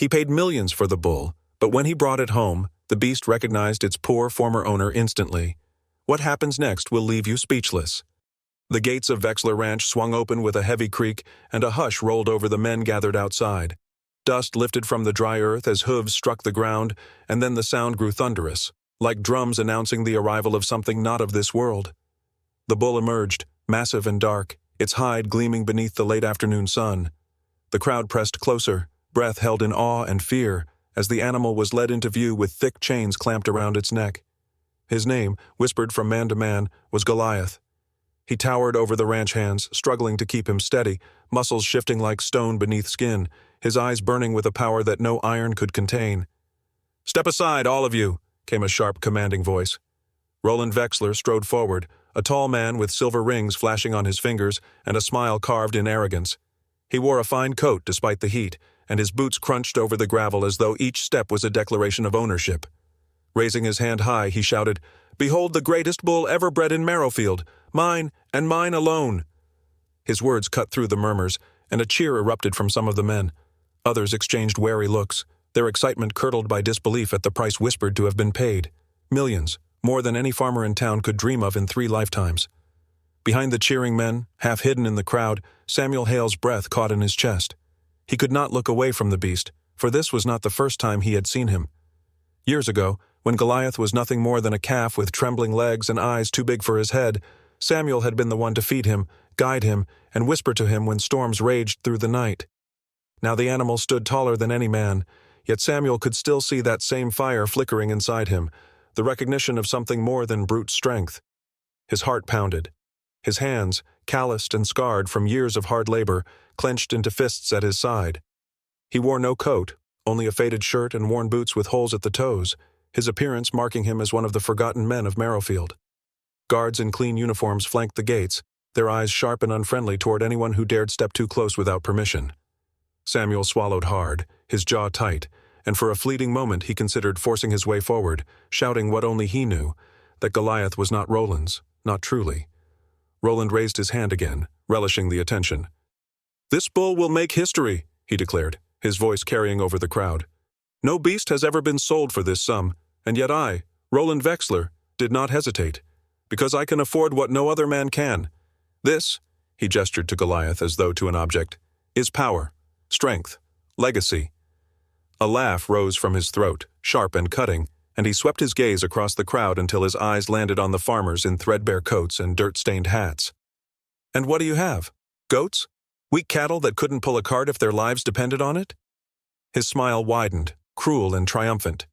He paid millions for the bull, but when he brought it home, the beast recognized its poor former owner instantly. What happens next will leave you speechless. The gates of Wexler Ranch swung open with a heavy creak, and a hush rolled over the men gathered outside. Dust lifted from the dry earth as hooves struck the ground, and then the sound grew thunderous, like drums announcing the arrival of something not of this world. The bull emerged, massive and dark, its hide gleaming beneath the late afternoon sun. The crowd pressed closer, breath held in awe and fear, as the animal was led into view with thick chains clamped around its neck. His name, whispered from man to man, was Goliath. He towered over the ranch hands, struggling to keep him steady, muscles shifting like stone beneath skin, his eyes burning with a power that no iron could contain. "Step aside, all of you," came a sharp, commanding voice. Roland Wexler strode forward, a tall man with silver rings flashing on his fingers and a smile carved in arrogance. He wore a fine coat despite the heat, and his boots crunched over the gravel as though each step was a declaration of ownership. Raising his hand high, he shouted, "Behold the greatest bull ever bred in Marrowfield, mine and mine alone." His words cut through the murmurs, and a cheer erupted from some of the men. Others exchanged wary looks, their excitement curdled by disbelief at the price whispered to have been paid. Millions, more than any farmer in town could dream of in 3 lifetimes. Behind the cheering men, half hidden in the crowd, Samuel Hale's breath caught in his chest. He could not look away from the beast, for this was not the first time he had seen him. Years ago, when Goliath was nothing more than a calf with trembling legs and eyes too big for his head, Samuel had been the one to feed him, guide him, and whisper to him when storms raged through the night. Now the animal stood taller than any man, yet Samuel could still see that same fire flickering inside him, the recognition of something more than brute strength. His heart pounded. His hands, calloused and scarred from years of hard labor, clenched into fists at his side. He wore no coat, only a faded shirt and worn boots with holes at the toes, his appearance marking him as one of the forgotten men of Marrowfield. Guards in clean uniforms flanked the gates, their eyes sharp and unfriendly toward anyone who dared step too close without permission. Samuel swallowed hard, his jaw tight, and for a fleeting moment he considered forcing his way forward, shouting what only he knew, that Goliath was not Roland's, not truly. Roland raised his hand again, relishing the attention. "This bull will make history," he declared, his voice carrying over the crowd. "No beast has ever been sold for this sum, and yet I, Roland Wexler, did not hesitate, because I can afford what no other man can. This," he gestured to Goliath as though to an object, "is power, strength, legacy." A laugh rose from his throat, sharp and cutting, and he swept his gaze across the crowd until his eyes landed on the farmers in threadbare coats and dirt-stained hats. "And what do you have? Goats? Weak cattle that couldn't pull a cart if their lives depended on it?" His smile widened, cruel and triumphant.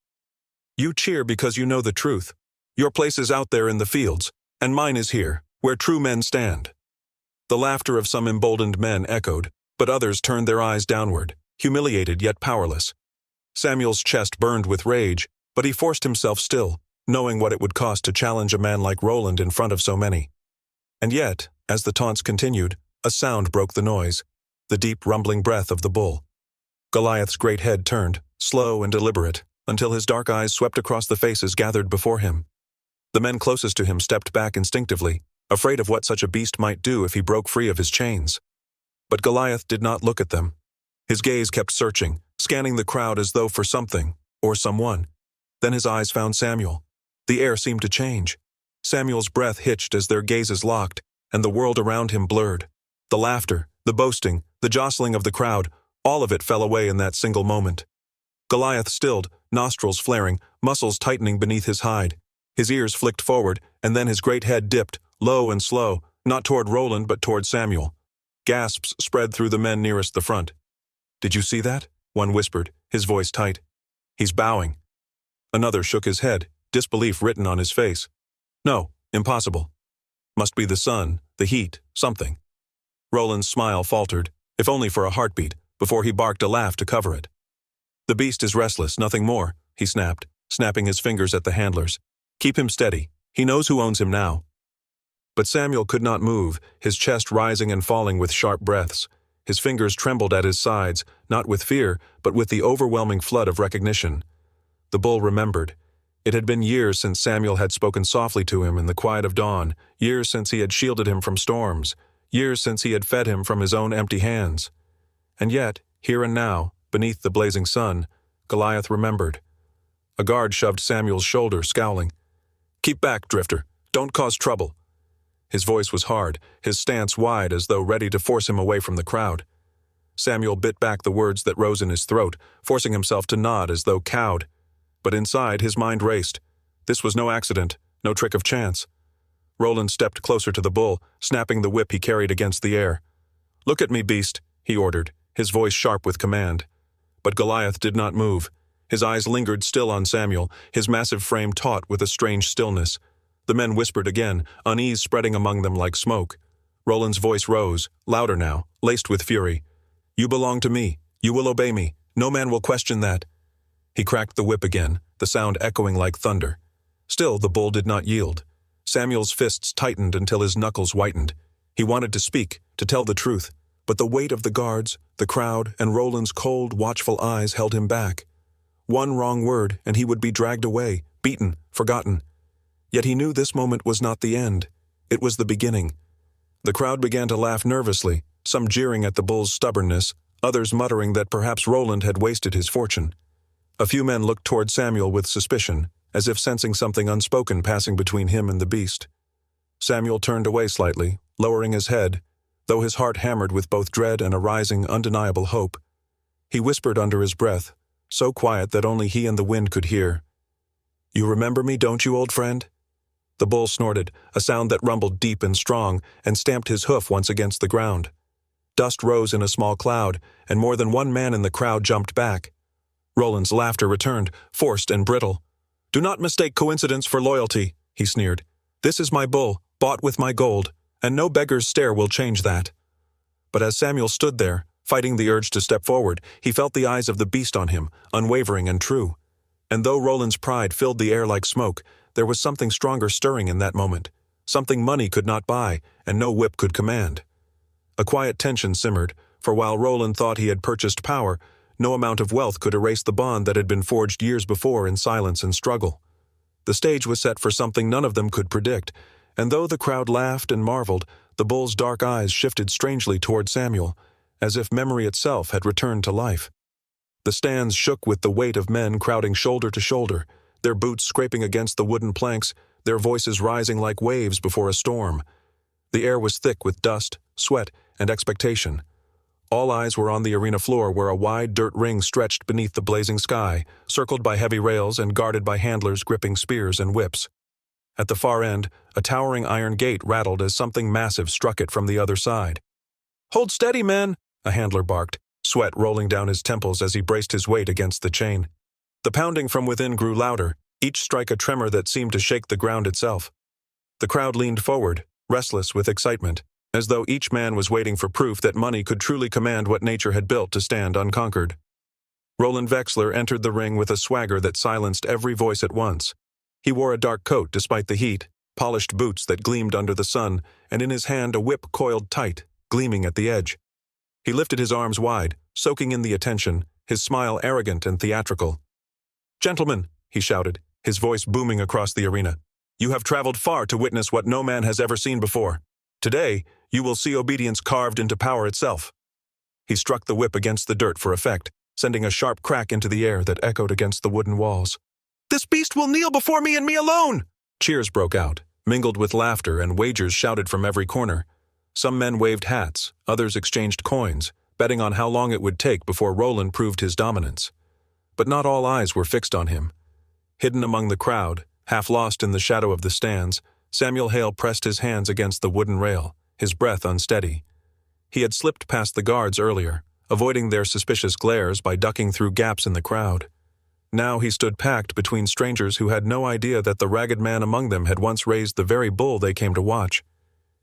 "You cheer because you know the truth. Your place is out there in the fields, and mine is here, where true men stand." The laughter of some emboldened men echoed, but others turned their eyes downward, humiliated yet powerless. Samuel's chest burned with rage, but he forced himself still, knowing what it would cost to challenge a man like Roland in front of so many. And yet, as the taunts continued, a sound broke the noise, the deep rumbling breath of the bull. Goliath's great head turned, slow and deliberate, until his dark eyes swept across the faces gathered before him. The men closest to him stepped back instinctively, afraid of what such a beast might do if he broke free of his chains. But Goliath did not look at them. His gaze kept searching, scanning the crowd as though for something, or someone. Then his eyes found Samuel. The air seemed to change. Samuel's breath hitched as their gazes locked, and the world around him blurred. The laughter, the boasting, the jostling of the crowd, all of it fell away in that single moment. Goliath stilled, nostrils flaring, muscles tightening beneath his hide. His ears flicked forward, and then his great head dipped, low and slow, not toward Roland but toward Samuel. Gasps spread through the men nearest the front. "Did you see that?" one whispered, his voice tight. "He's bowing." Another shook his head, disbelief written on his face. "No, impossible. Must be the sun, the heat, something." Roland's smile faltered, if only for a heartbeat, before he barked a laugh to cover it. "The beast is restless, nothing more," he snapped, snapping his fingers at the handlers. "Keep him steady. He knows who owns him now." But Samuel could not move, his chest rising and falling with sharp breaths. His fingers trembled at his sides, not with fear, but with the overwhelming flood of recognition. The bull remembered. It had been years since Samuel had spoken softly to him in the quiet of dawn, years since he had shielded him from storms, years since he had fed him from his own empty hands. And yet, here and now, Beneath the blazing sun, Goliath remembered. A guard shoved Samuel's shoulder, scowling. "Keep back, Drifter. Don't cause trouble." His voice was hard, his stance wide as though ready to force him away from the crowd. Samuel bit back the words that rose in his throat, forcing himself to nod as though cowed. But inside, his mind raced. This was no accident, no trick of chance. Roland stepped closer to the bull, snapping the whip he carried against the air. "Look at me, beast," he ordered, his voice sharp with command. But Goliath did not move. His eyes lingered still on Samuel, his massive frame taut with a strange stillness. The men whispered again, unease spreading among them like smoke. Roland's voice rose, louder now, laced with fury. "You belong to me. You will obey me. No man will question that." He cracked the whip again, the sound echoing like thunder. Still, the bull did not yield. Samuel's fists tightened until his knuckles whitened. He wanted to speak, to tell the truth, but the weight of the guards, the crowd, and Roland's cold, watchful eyes held him back. One wrong word, and he would be dragged away, beaten, forgotten. Yet he knew this moment was not the end. It was the beginning. The crowd began to laugh nervously, some jeering at the bull's stubbornness, others muttering that perhaps Roland had wasted his fortune. A few men looked toward Samuel with suspicion, as if sensing something unspoken passing between him and the beast. Samuel turned away slightly, lowering his head, though his heart hammered with both dread and a rising, undeniable hope. He whispered under his breath, so quiet that only he and the wind could hear. "You remember me, don't you, old friend?" The bull snorted, a sound that rumbled deep and strong, and stamped his hoof once against the ground. Dust rose in a small cloud, and more than one man in the crowd jumped back. Roland's laughter returned, forced and brittle. "Do not mistake coincidence for loyalty," he sneered. "This is my bull, bought with my gold, and no beggar's stare will change that." But as Samuel stood there, fighting the urge to step forward, he felt the eyes of the beast on him, unwavering and true. And though Roland's pride filled the air like smoke, there was something stronger stirring in that moment, something money could not buy and no whip could command. A quiet tension simmered, for while Roland thought he had purchased power, no amount of wealth could erase the bond that had been forged years before in silence and struggle. The stage was set for something none of them could predict, and though the crowd laughed and marveled, the bull's dark eyes shifted strangely toward Samuel, as if memory itself had returned to life. The stands shook with the weight of men crowding shoulder to shoulder, their boots scraping against the wooden planks, their voices rising like waves before a storm. The air was thick with dust, sweat, and expectation. All eyes were on the arena floor where a wide dirt ring stretched beneath the blazing sky, circled by heavy rails and guarded by handlers gripping spears and whips. At the far end, a towering iron gate rattled as something massive struck it from the other side. "Hold steady, men," a handler barked, sweat rolling down his temples as he braced his weight against the chain. The pounding from within grew louder, each strike a tremor that seemed to shake the ground itself. The crowd leaned forward, restless with excitement, as though each man was waiting for proof that money could truly command what nature had built to stand unconquered. Roland Wexler entered the ring with a swagger that silenced every voice at once. He wore a dark coat despite the heat, polished boots that gleamed under the sun, and in his hand a whip coiled tight, gleaming at the edge. He lifted his arms wide, soaking in the attention, his smile arrogant and theatrical. "Gentlemen," he shouted, his voice booming across the arena, "you have traveled far to witness what no man has ever seen before. Today, you will see obedience carved into power itself." He struck the whip against the dirt for effect, sending a sharp crack into the air that echoed against the wooden walls. "This beast will kneel before me and me alone!" Cheers broke out, mingled with laughter, and wagers shouted from every corner. Some men waved hats, others exchanged coins, betting on how long it would take before Roland proved his dominance. But not all eyes were fixed on him. Hidden among the crowd, half lost in the shadow of the stands, Samuel Hale pressed his hands against the wooden rail, his breath unsteady. He had slipped past the guards earlier, avoiding their suspicious glares by ducking through gaps in the crowd. Now he stood packed between strangers who had no idea that the ragged man among them had once raised the very bull they came to watch.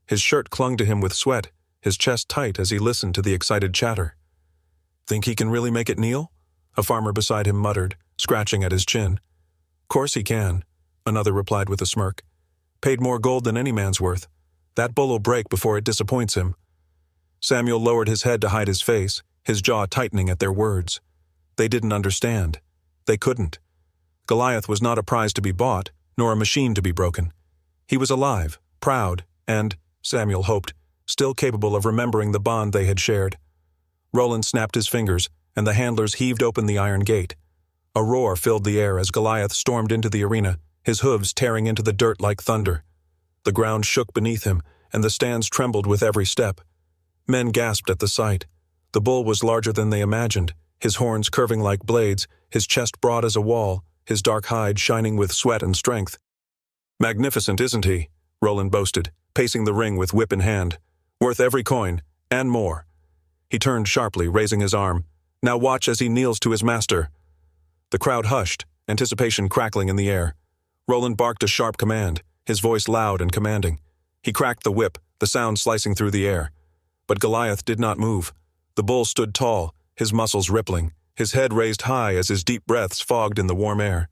His shirt clung to him with sweat, his chest tight as he listened to the excited chatter. "Think he can really make it kneel?" a farmer beside him muttered, scratching at his chin. "Course he can," another replied with a smirk. "Paid more gold than any man's worth. That bull'll break before it disappoints him." Samuel lowered his head to hide his face, his jaw tightening at their words. They didn't understand. They couldn't. Goliath was not a prize to be bought, nor a machine to be broken. He was alive, proud, and, Samuel hoped, still capable of remembering the bond they had shared. Roland snapped his fingers, and the handlers heaved open the iron gate. A roar filled the air as Goliath stormed into the arena, his hooves tearing into the dirt like thunder. The ground shook beneath him, and the stands trembled with every step. Men gasped at the sight. The bull was larger than they imagined, his horns curving like blades, his chest broad as a wall, his dark hide shining with sweat and strength. "Magnificent, isn't he?" Roland boasted, pacing the ring with whip in hand. "Worth every coin, and more." He turned sharply, raising his arm. "Now watch as he kneels to his master." The crowd hushed, anticipation crackling in the air. Roland barked a sharp command, his voice loud and commanding. He cracked the whip, the sound slicing through the air. But Goliath did not move. The bull stood tall, his muscles rippling, his head raised high as his deep breaths fogged in the warm air.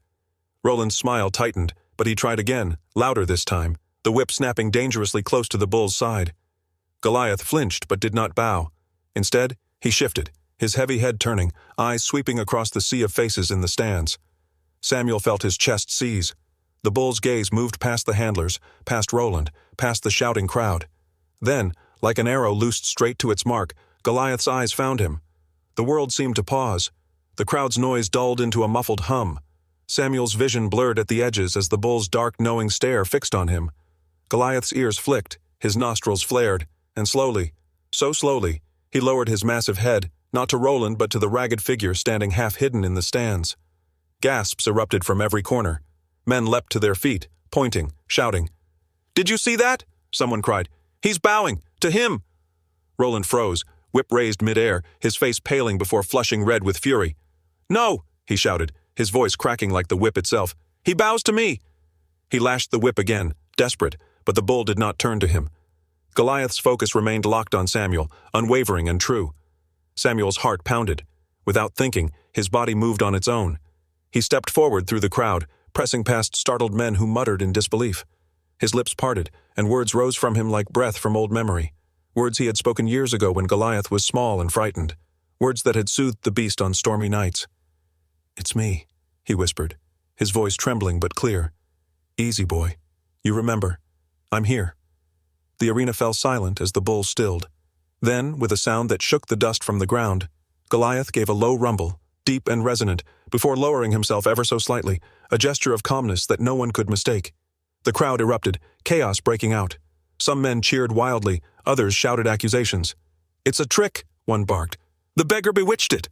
Roland's smile tightened, but he tried again, louder this time, the whip snapping dangerously close to the bull's side. Goliath flinched but did not bow. Instead, he shifted, his heavy head turning, eyes sweeping across the sea of faces in the stands. Samuel felt his chest seize. The bull's gaze moved past the handlers, past Roland, past the shouting crowd. Then, like an arrow loosed straight to its mark, Goliath's eyes found him. The world seemed to pause. The crowd's noise dulled into a muffled hum. Samuel's vision blurred at the edges as the bull's dark, knowing stare fixed on him. Goliath's ears flicked, his nostrils flared, and slowly, so slowly, he lowered his massive head, not to Roland but to the ragged figure standing half-hidden in the stands. Gasps erupted from every corner. Men leapt to their feet, pointing, shouting. "Did you see that?" someone cried. "He's bowing! To him!" Roland froze, whip raised mid-air, his face paling before flushing red with fury. "No!" he shouted, his voice cracking like the whip itself. "He bows to me!" He lashed the whip again, desperate, but the bull did not turn to him. Goliath's focus remained locked on Samuel, unwavering and true. Samuel's heart pounded. Without thinking, his body moved on its own. He stepped forward through the crowd, pressing past startled men who muttered in disbelief. His lips parted, and words rose from him like breath from old memory. Words he had spoken years ago when Goliath was small and frightened. Words that had soothed the beast on stormy nights. "It's me," he whispered, his voice trembling but clear. "Easy, boy. You remember. I'm here." The arena fell silent as the bull stilled. Then, with a sound that shook the dust from the ground, Goliath gave a low rumble, deep and resonant, before lowering himself ever so slightly, a gesture of calmness that no one could mistake. The crowd erupted, chaos breaking out. Some men cheered wildly, others shouted accusations. "It's a trick," one barked. "The beggar bewitched it."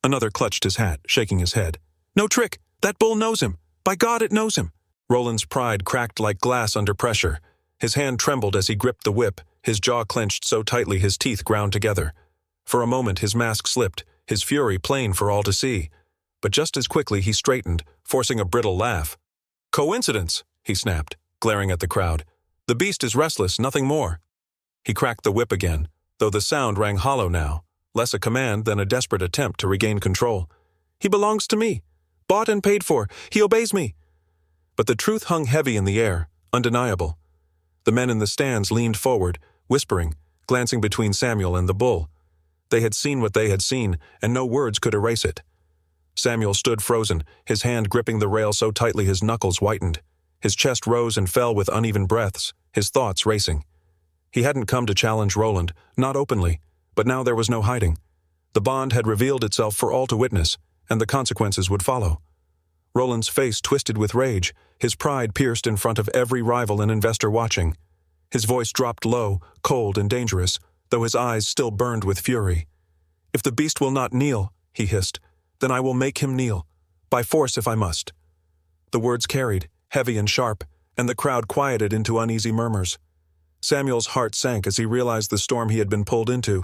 Another clutched his hat, shaking his head. "No trick! That bull knows him! By God, it knows him!" Roland's pride cracked like glass under pressure. His hand trembled as he gripped the whip, his jaw clenched so tightly his teeth ground together. For a moment his mask slipped, his fury plain for all to see. But just as quickly he straightened, forcing a brittle laugh. "Coincidence," he snapped, glaring at the crowd. "The beast is restless, nothing more." He cracked the whip again, though the sound rang hollow now, less a command than a desperate attempt to regain control. "He belongs to me. Bought and paid for. He obeys me." But the truth hung heavy in the air, undeniable. The men in the stands leaned forward, whispering, glancing between Samuel and the bull. They had seen what they had seen, and no words could erase it. Samuel stood frozen, his hand gripping the rail so tightly his knuckles whitened. His chest rose and fell with uneven breaths, his thoughts racing. He hadn't come to challenge Roland, not openly, but now there was no hiding. The bond had revealed itself for all to witness, and the consequences would follow. Roland's face twisted with rage, his pride pierced in front of every rival and investor watching. His voice dropped low, cold and dangerous, though his eyes still burned with fury. "If the beast will not kneel," he hissed, "then I will make him kneel, by force if I must." The words carried, heavy and sharp, and the crowd quieted into uneasy murmurs. Samuel's heart sank as he realized the storm he had been pulled into.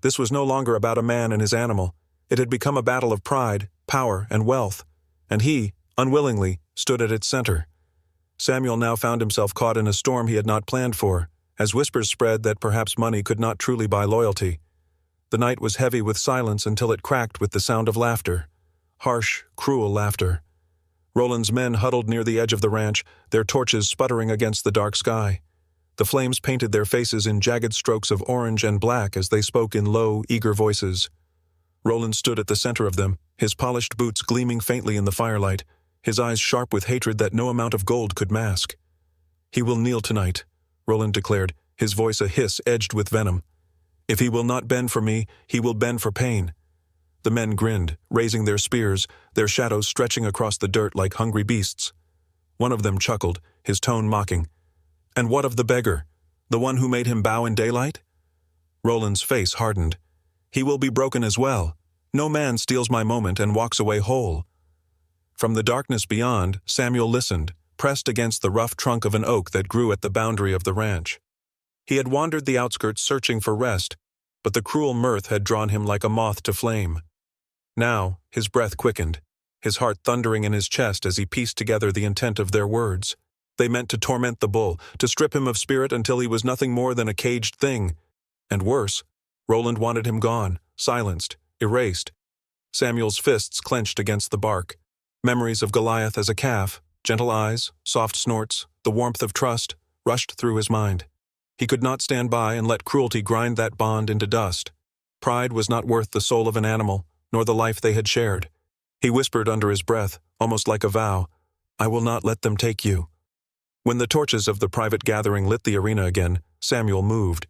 This was no longer about a man and his animal. It had become a battle of pride, power, and wealth, and he, unwillingly, stood at its center. Samuel now found himself caught in a storm he had not planned for, as whispers spread that perhaps money could not truly buy loyalty. The night was heavy with silence until it cracked with the sound of laughter. Harsh, cruel laughter. Roland's men huddled near the edge of the ranch, their torches sputtering against the dark sky. The flames painted their faces in jagged strokes of orange and black as they spoke in low, eager voices. Roland stood at the center of them, his polished boots gleaming faintly in the firelight, his eyes sharp with hatred that no amount of gold could mask. "He will kneel tonight," Roland declared, his voice a hiss edged with venom. "If he will not bend for me, he will bend for pain." The men grinned, raising their spears, their shadows stretching across the dirt like hungry beasts. One of them chuckled, his tone mocking. "And what of the beggar? The one who made him bow in daylight?" Roland's face hardened. "He will be broken as well. No man steals my moment and walks away whole." From the darkness beyond, Samuel listened, pressed against the rough trunk of an oak that grew at the boundary of the ranch. He had wandered the outskirts searching for rest, but the cruel mirth had drawn him like a moth to flame. Now, his breath quickened, his heart thundering in his chest as he pieced together the intent of their words. They meant to torment the bull, to strip him of spirit until he was nothing more than a caged thing. And worse, Roland wanted him gone, silenced, erased. Samuel's fists clenched against the bark. Memories of Goliath as a calf, gentle eyes, soft snorts, the warmth of trust, rushed through his mind. He could not stand by and let cruelty grind that bond into dust. Pride was not worth the soul of an animal, nor the life they had shared. He whispered under his breath, almost like a vow, "I will not let them take you." When the torches of the private gathering lit the arena again, Samuel moved.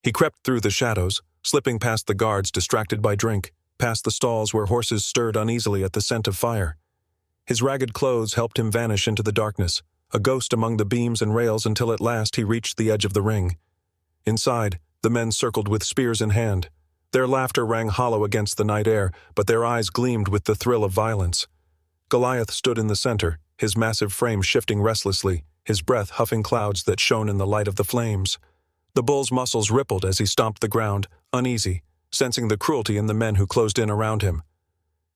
He crept through the shadows, slipping past the guards distracted by drink, past the stalls where horses stirred uneasily at the scent of fire. His ragged clothes helped him vanish into the darkness, a ghost among the beams and rails until at last he reached the edge of the ring. Inside, the men circled with spears in hand. Their laughter rang hollow against the night air, but their eyes gleamed with the thrill of violence. Goliath stood in the center, his massive frame shifting restlessly, his breath huffing clouds that shone in the light of the flames. The bull's muscles rippled as he stomped the ground, uneasy, sensing the cruelty in the men who closed in around him.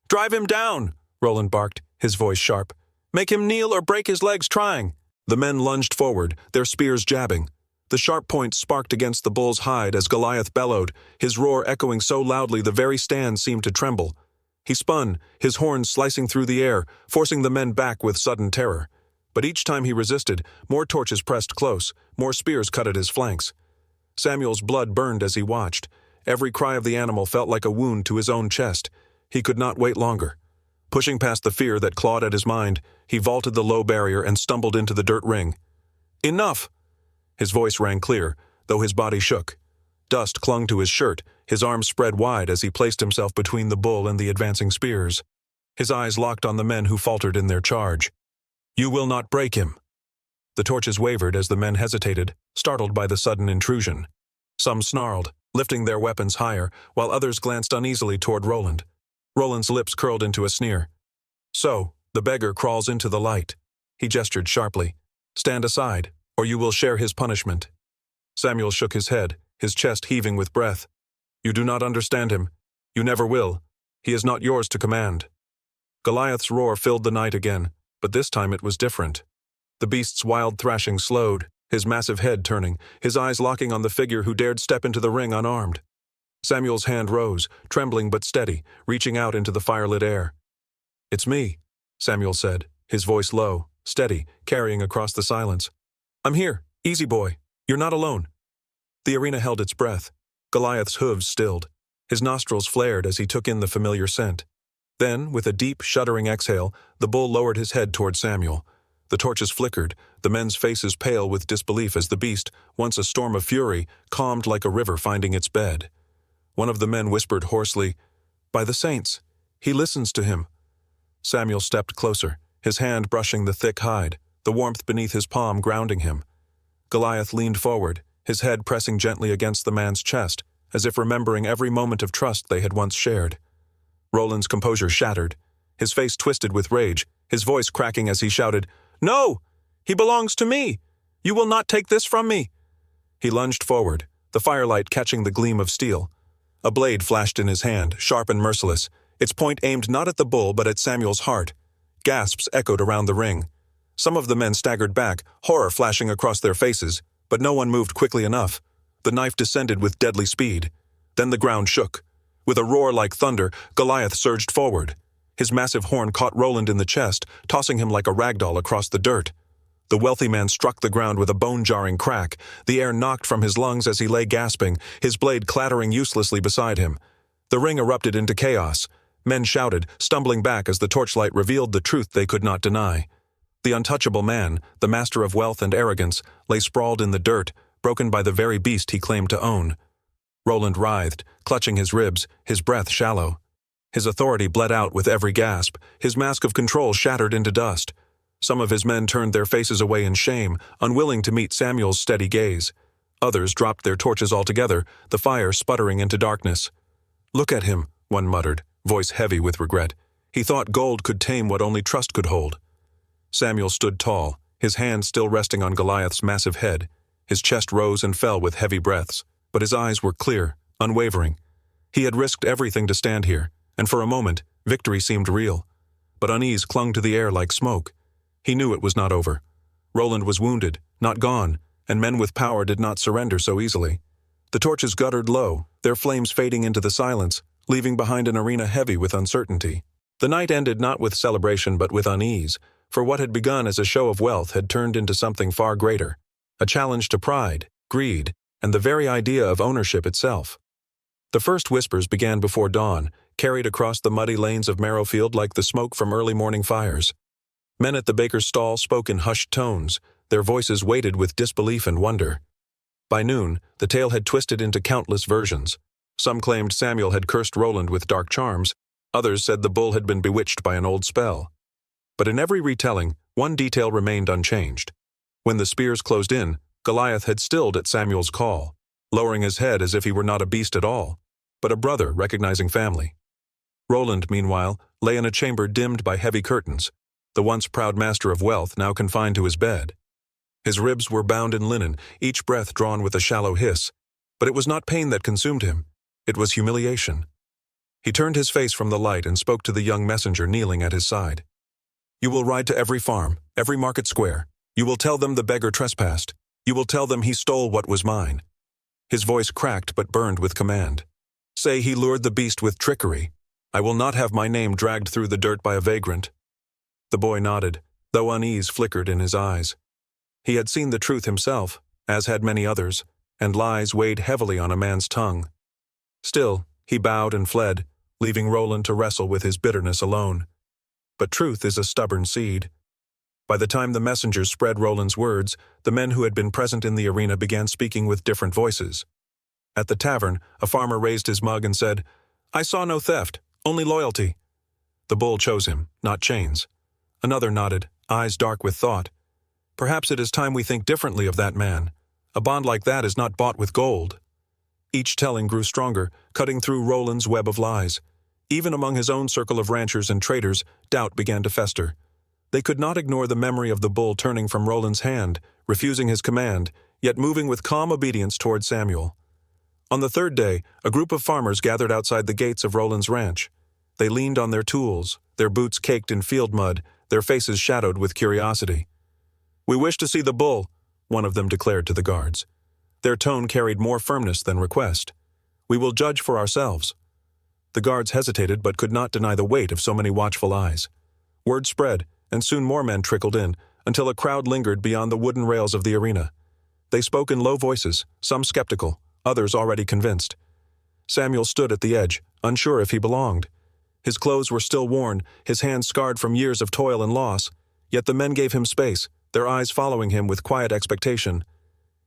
"Drive him down!" Roland barked, his voice sharp. "Make him kneel or break his legs trying." The men lunged forward, their spears jabbing. The sharp points sparked against the bull's hide as Goliath bellowed, his roar echoing so loudly the very stands seemed to tremble. He spun, his horns slicing through the air, forcing the men back with sudden terror. But each time he resisted, more torches pressed close, more spears cut at his flanks. Samuel's blood burned as he watched. Every cry of the animal felt like a wound to his own chest. He could not wait longer. Pushing past the fear that clawed at his mind, he vaulted the low barrier and stumbled into the dirt ring. "Enough!" His voice rang clear, though his body shook. Dust clung to his shirt, his arms spread wide as he placed himself between the bull and the advancing spears. His eyes locked on the men who faltered in their charge. "You will not break him." The torches wavered as the men hesitated, startled by the sudden intrusion. Some snarled, lifting their weapons higher, while others glanced uneasily toward Roland. Roland's lips curled into a sneer. "So, the beggar crawls into the light." He gestured sharply. "Stand aside, or you will share his punishment." Samuel shook his head, his chest heaving with breath. "You do not understand him. You never will. He is not yours to command." Goliath's roar filled the night again, but this time it was different. The beast's wild thrashing slowed, his massive head turning, his eyes locking on the figure who dared step into the ring unarmed. Samuel's hand rose, trembling but steady, reaching out into the firelit air. "It's me," Samuel said, his voice low, steady, carrying across the silence. "I'm here, easy boy. You're not alone." The arena held its breath. Goliath's hooves stilled. His nostrils flared as he took in the familiar scent. Then, with a deep, shuddering exhale, the bull lowered his head toward Samuel. The torches flickered, the men's faces pale with disbelief as the beast, once a storm of fury, calmed like a river finding its bed. One of the men whispered hoarsely, "By the saints, he listens to him." Samuel stepped closer, his hand brushing the thick hide, the warmth beneath his palm grounding him. Goliath leaned forward, his head pressing gently against the man's chest, as if remembering every moment of trust they had once shared. Roland's composure shattered, his face twisted with rage, his voice cracking as he shouted, "No! He belongs to me! You will not take this from me!" He lunged forward, the firelight catching the gleam of steel. A blade flashed in his hand, sharp and merciless, its point aimed not at the bull but at Samuel's heart. Gasps echoed around the ring. Some of the men staggered back, horror flashing across their faces, but no one moved quickly enough. The knife descended with deadly speed. Then the ground shook. With a roar like thunder, Goliath surged forward. His massive horn caught Roland in the chest, tossing him like a ragdoll across the dirt. The wealthy man struck the ground with a bone-jarring crack. The air knocked from his lungs as he lay gasping, his blade clattering uselessly beside him. The ring erupted into chaos. Men shouted, stumbling back as the torchlight revealed the truth they could not deny. The untouchable man, the master of wealth and arrogance, lay sprawled in the dirt, broken by the very beast he claimed to own. Roland writhed, clutching his ribs, his breath shallow. His authority bled out with every gasp, his mask of control shattered into dust. Some of his men turned their faces away in shame, unwilling to meet Samuel's steady gaze. Others dropped their torches altogether, the fire sputtering into darkness. "Look at him," one muttered, voice heavy with regret. "He thought gold could tame what only trust could hold." Samuel stood tall, his hand still resting on Goliath's massive head. His chest rose and fell with heavy breaths, but his eyes were clear, unwavering. He had risked everything to stand here, and for a moment, victory seemed real. But unease clung to the air like smoke. He knew it was not over. Roland was wounded, not gone, and men with power did not surrender so easily. The torches guttered low, their flames fading into the silence, leaving behind an arena heavy with uncertainty. The night ended not with celebration but with unease, for what had begun as a show of wealth had turned into something far greater, a challenge to pride, greed, and the very idea of ownership itself. The first whispers began before dawn, carried across the muddy lanes of Marrowfield like the smoke from early morning fires. Men at the baker's stall spoke in hushed tones, their voices weighted with disbelief and wonder. By noon, the tale had twisted into countless versions. Some claimed Samuel had cursed Roland with dark charms, others said the bull had been bewitched by an old spell. But in every retelling, one detail remained unchanged. When the spears closed in, Goliath had stilled at Samuel's call, lowering his head as if he were not a beast at all, but a brother recognizing family. Roland, meanwhile, lay in a chamber dimmed by heavy curtains, the once proud master of wealth now confined to his bed. His ribs were bound in linen, each breath drawn with a shallow hiss, but it was not pain that consumed him, it was humiliation. He turned his face from the light and spoke to the young messenger kneeling at his side. "You will ride to every farm, every market square. You will tell them the beggar trespassed. You will tell them he stole what was mine." His voice cracked but burned with command. "Say he lured the beast with trickery. I will not have my name dragged through the dirt by a vagrant." The boy nodded, though unease flickered in his eyes. He had seen the truth himself, as had many others, and lies weighed heavily on a man's tongue. Still, he bowed and fled, leaving Roland to wrestle with his bitterness alone. But truth is a stubborn seed. By the time the messengers spread Roland's words, the men who had been present in the arena began speaking with different voices. At the tavern, a farmer raised his mug and said, "I saw no theft, only loyalty." The bull chose him, not chains. Another nodded, eyes dark with thought. "Perhaps it is time we think differently of that man. A bond like that is not bought with gold." Each telling grew stronger, cutting through Roland's web of lies. Even among his own circle of ranchers and traders, doubt began to fester. They could not ignore the memory of the bull turning from Roland's hand, refusing his command, yet moving with calm obedience toward Samuel. On the third day, a group of farmers gathered outside the gates of Roland's ranch. They leaned on their tools, their boots caked in field mud, their faces shadowed with curiosity. "We wish to see the bull," one of them declared to the guards. Their tone carried more firmness than request. "We will judge for ourselves." The guards hesitated but could not deny the weight of so many watchful eyes. Word spread, and soon more men trickled in, until a crowd lingered beyond the wooden rails of the arena. They spoke in low voices, some skeptical, others already convinced. Samuel stood at the edge, unsure if he belonged. His clothes were still worn, his hands scarred from years of toil and loss, yet the men gave him space, their eyes following him with quiet expectation.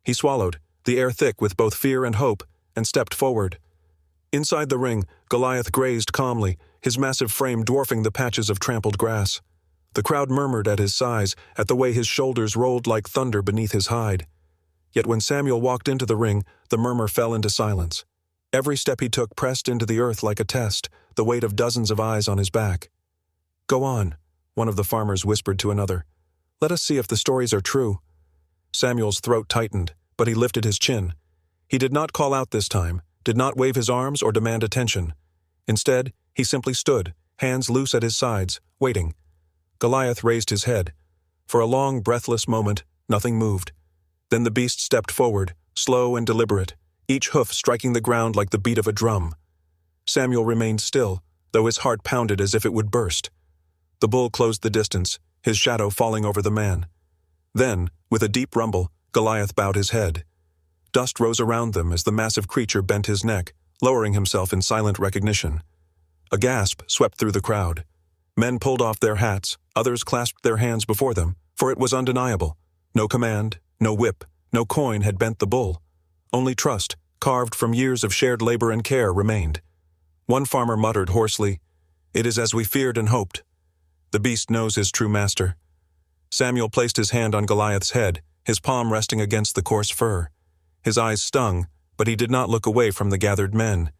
He swallowed, the air thick with both fear and hope, and stepped forward. Inside the ring, Goliath grazed calmly, his massive frame dwarfing the patches of trampled grass. The crowd murmured at his size, at the way his shoulders rolled like thunder beneath his hide. Yet when Samuel walked into the ring, the murmur fell into silence. Every step he took pressed into the earth like a test, the weight of dozens of eyes on his back. "Go on," one of the farmers whispered to another. "Let us see if the stories are true." Samuel's throat tightened, but he lifted his chin. He did not call out this time, did not wave his arms or demand attention. Instead, he simply stood, hands loose at his sides, waiting. Goliath raised his head. For a long, breathless moment, nothing moved. Then the beast stepped forward, slow and deliberate, each hoof striking the ground like the beat of a drum. Samuel remained still, though his heart pounded as if it would burst. The bull closed the distance, his shadow falling over the man. Then, with a deep rumble, Goliath bowed his head. Dust rose around them as the massive creature bent his neck, lowering himself in silent recognition. A gasp swept through the crowd. Men pulled off their hats, others clasped their hands before them, for it was undeniable. No command, no whip, no coin had bent the bull. Only trust, carved from years of shared labor and care, remained. One farmer muttered hoarsely, It is as we feared and hoped. The beast knows his true master. Samuel placed his hand on Goliath's head, his palm resting against the coarse fur. His eyes stung, but he did not look away from the gathered men.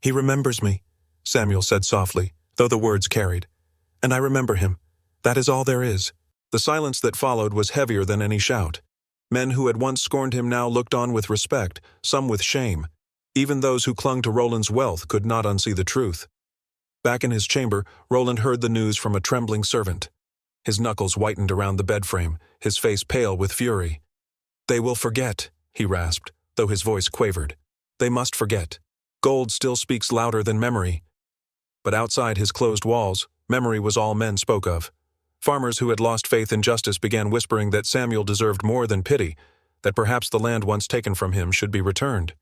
"He remembers me," Samuel said softly, though the words carried. "And I remember him. That is all there is." The silence that followed was heavier than any shout. Men who had once scorned him now looked on with respect, some with shame. Even those who clung to Roland's wealth could not unsee the truth. Back in his chamber, Roland heard the news from a trembling servant. His knuckles whitened around the bed frame, his face pale with fury. "They will forget," he rasped, though his voice quavered. "They must forget. Gold still speaks louder than memory." But outside his closed walls, memory was all men spoke of. Farmers who had lost faith in justice began whispering that Samuel deserved more than pity, that perhaps the land once taken from him should be returned.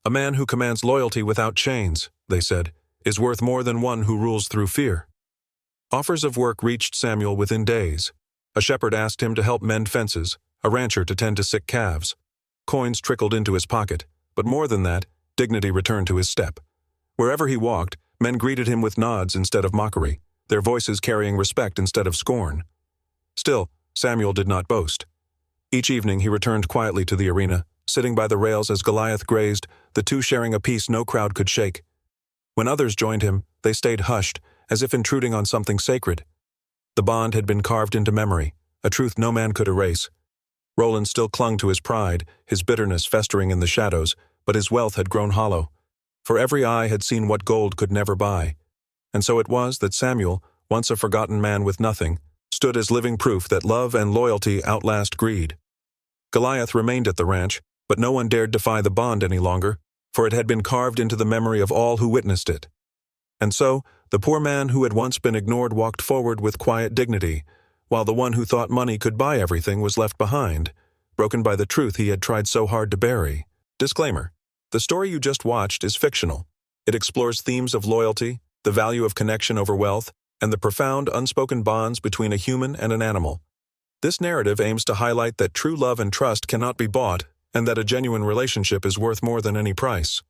"A man who commands loyalty without chains," they said, "is worth more than one who rules through fear." Offers of work reached Samuel within days. A shepherd asked him to help mend fences, a rancher to tend to sick calves. Coins trickled into his pocket, but more than that, dignity returned to his step. Wherever he walked, men greeted him with nods instead of mockery, their voices carrying respect instead of scorn. Still, Samuel did not boast. Each evening he returned quietly to the arena, sitting by the rails as Goliath grazed, the two sharing a peace no crowd could shake. When others joined him, they stayed hushed, as if intruding on something sacred. The bond had been carved into memory, a truth no man could erase. Roland still clung to his pride, his bitterness festering in the shadows, but his wealth had grown hollow. For every eye had seen what gold could never buy. And so it was that Samuel, once a forgotten man with nothing, stood as living proof that love and loyalty outlast greed. Goliath remained at the ranch, but no one dared defy the bond any longer, for it had been carved into the memory of all who witnessed it. And so, the poor man who had once been ignored walked forward with quiet dignity, while the one who thought money could buy everything was left behind, broken by the truth he had tried so hard to bury. Disclaimer: the story you just watched is fictional. It explores themes of loyalty, the value of connection over wealth, and the profound unspoken bonds between a human and an animal. This narrative aims to highlight that true love and trust cannot be bought, and that a genuine relationship is worth more than any price.